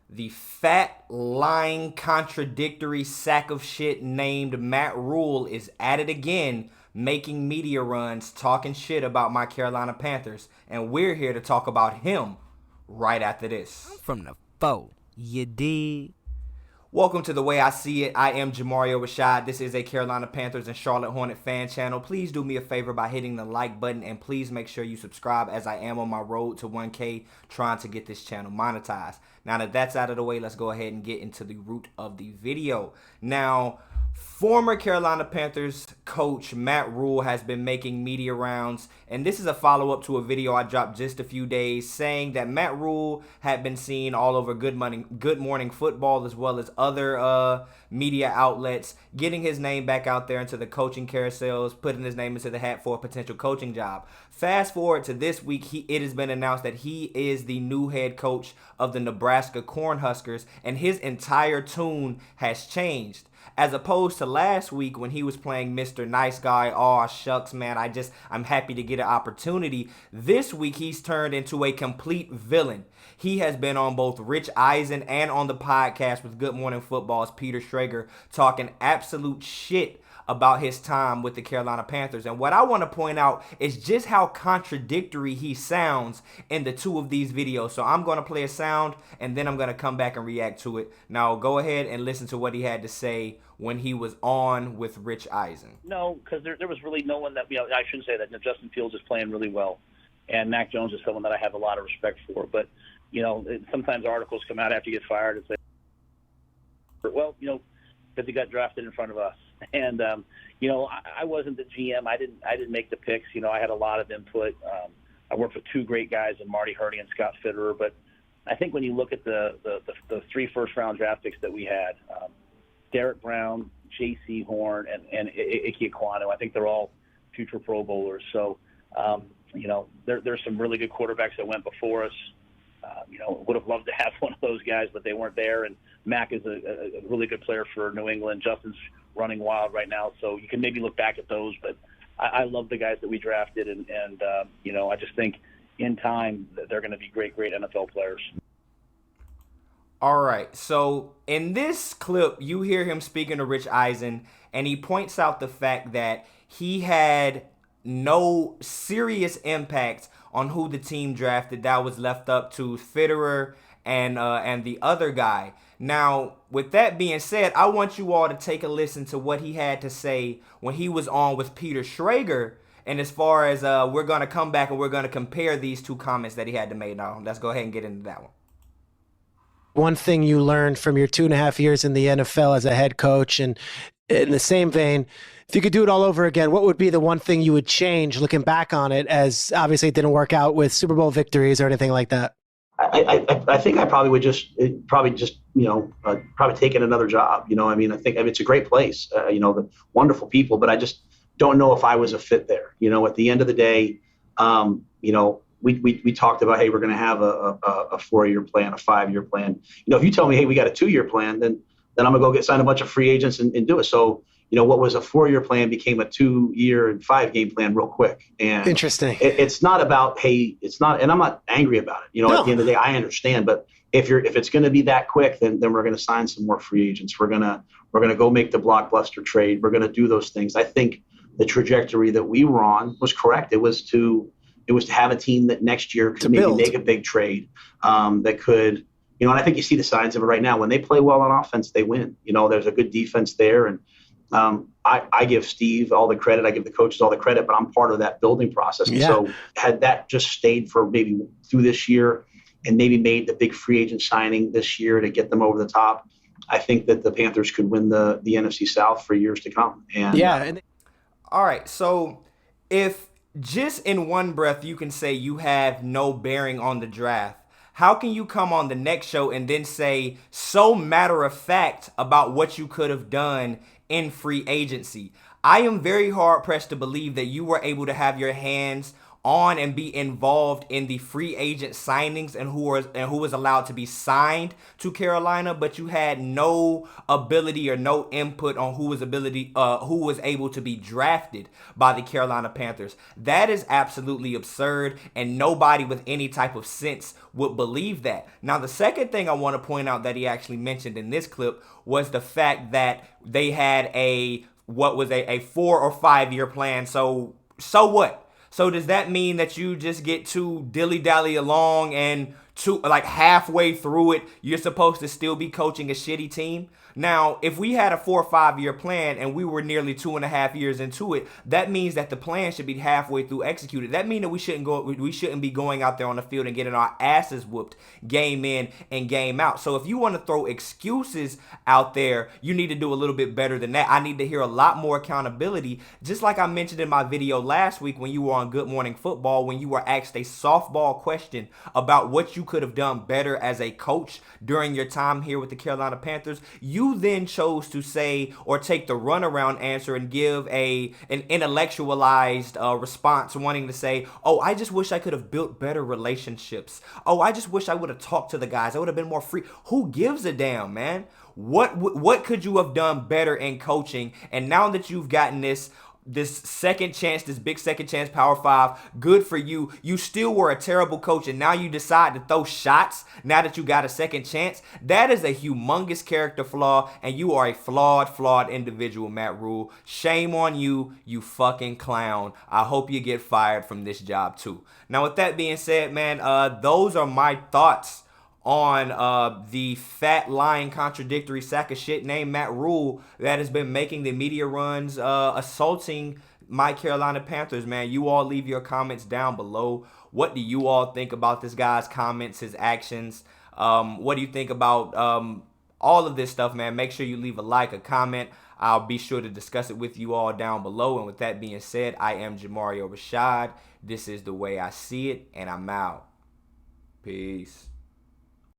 The fat, lying, contradictory sack of shit named Matt Rhule is at it again, making media runs, talking shit about my Carolina Panthers. And we're here to talk about him right after this. From the foe, you dig? Welcome to The Way I See It. I am Jamario Rashad. This is a Carolina Panthers and Charlotte Hornet fan channel. Please do me a favor by hitting the like button, and please make sure you subscribe, as I am on my road to 1K trying to get this channel monetized. Now that that's out of the way, let's go ahead and get into the root of the video. Now, former Carolina Panthers coach Matt Rhule has been making media rounds, and this is a follow-up to a video I dropped just a few days saying that Matt Rhule had been seen all over Good Morning Football as well as other media outlets, getting his name back out there into the coaching carousels, putting his name into the hat for a potential coaching job. Fast forward to this week, it has been announced that he is the new head coach of the Nebraska Cornhuskers, and his entire tune has changed. As opposed to last week when he was playing Mr. Nice Guy, aw shucks man, I'm happy to get an opportunity. This week he's turned into a complete villain. He has been on both Rich Eisen and on the podcast with Good Morning Football's Peter Schrager talking absolute shit about his time with the Carolina Panthers. And what I want to point out is just how contradictory he sounds in the two of these videos. So I'm going to play a sound and then I'm going to come back and react to it. Now go ahead and listen to what he had to say when he was on with Rich Eisen. No, because there was really no one that, I shouldn't say that. Justin Fields is playing really well. And Mac Jones is someone that I have a lot of respect for. But, sometimes articles come out after you get fired and say, well, because he got drafted in front of us. And, I wasn't the GM. I didn't make the picks. I had a lot of input. I worked with two great guys in Marty Hurdy and Scott Fitterer. But I think when you look at the three first-round draft picks that we had, Derek Brown, J.C. Horn, and Ike Ekwonu, I think they're all future Pro Bowlers. So, there's some really good quarterbacks that went before us. Would have loved to have one of those guys, but they weren't there. And Mac is a really good player for New England. Justin's running wild right now, so you can maybe look back at those. But I love the guys that we drafted, and I just think in time that they're going to be great NFL players. All right, so in this clip, you hear him speaking to Rich Eisen, and he points out the fact that he had no serious impact on who the team drafted. That was left up to Fitterer and the other guy. Now, with that being said, I want you all to take a listen to what he had to say when he was on with Peter Schrager. And as far as we're going to come back and we're going to compare these two comments that he had to make. Now, let's go ahead and get into that one. One thing you learned from your 2.5 years in the NFL as a head coach, and in the same vein, if you could do it all over again, what would be the one thing you would change looking back on it, as obviously it didn't work out with Super Bowl victories or anything like that? I think I probably would just taking another job. I think it's a great place, the wonderful people, but I just don't know if I was a fit there. At the end of the day, we talked about, hey, we're going to have a 4-year plan, a 5-year plan. If you tell me, hey, we got a 2-year plan, then I'm going to go sign a bunch of free agents and do it. So, what was a 4-year plan became a 2-year and 5-game plan real quick. And interesting. It's not about, hey, and I'm not angry about it. No. At the end of the day, I understand. But if it's going to be that quick, then we're going to sign some more free agents. We're going to go make the blockbuster trade. We're going to do those things. I think the trajectory that we were on was correct. It was to have a team that next year could maybe make a big trade that could, and I think you see the signs of it right now. When they play well on offense, they win. There's a good defense there. And I give Steve all the credit. I give the coaches all the credit, but I'm part of that building process. Yeah. So had that just stayed for maybe through this year and maybe made the big free agent signing this year to get them over the top, I think that the Panthers could win the NFC South for years to come. And all right, so if just in one breath you can say you have no bearing on the draft, how can you come on the next show and then say so matter of fact about what you could have done in free agency? I am very hard pressed to believe that you were able to have your hands on and be involved in the free agent signings and who was allowed to be signed to Carolina, but you had no ability or no input on who was able to be drafted by the Carolina Panthers. That is absolutely absurd, and nobody with any type of sense would believe that. Now, the second thing I want to point out that he actually mentioned in this clip was the fact that they had a 4 or 5 year plan. So what? So does that mean that you just get to dilly-dally along and halfway through it, you're supposed to still be coaching a shitty team? Now, if we had a 4 or 5 year plan and we were nearly 2.5 years into it, that means that the plan should be halfway through executed. That means that we shouldn't be going out there on the field and getting our asses whooped game in and game out. So if you want to throw excuses out there, you need to do a little bit better than that. I need to hear a lot more accountability. Just like I mentioned in my video last week when you were on Good Morning Football, when you were asked a softball question about what you could have done better as a coach during your time here with the Carolina Panthers, you then chose to say or take the runaround answer and give an intellectualized response, wanting to say, oh, I just wish I could have built better relationships. Oh, I just wish I would have talked to the guys. I would have been more free. Who gives a damn, man? What could you have done better in coaching? And now that you've gotten this second chance, this big second chance, Power 5, good for you. You still were a terrible coach, and now you decide to throw shots now that you got a second chance. That is a humongous character flaw, and you are a flawed individual, Matt Rhule. Shame on you, you fucking clown. I hope you get fired from this job too. Now, with that being said, man, those are my thoughts on the fat, lying, contradictory sack of shit named Matt Rhule that has been making the media runs assaulting my Carolina Panthers, man. You all leave your comments down below. What do you all think about this guy's comments, his actions? What do you think about all of this stuff, man? Make sure you leave a like, a comment. I'll be sure to discuss it with you all down below. And with that being said, I am Jamario Rashad. This is the way I see it, and I'm out. Peace.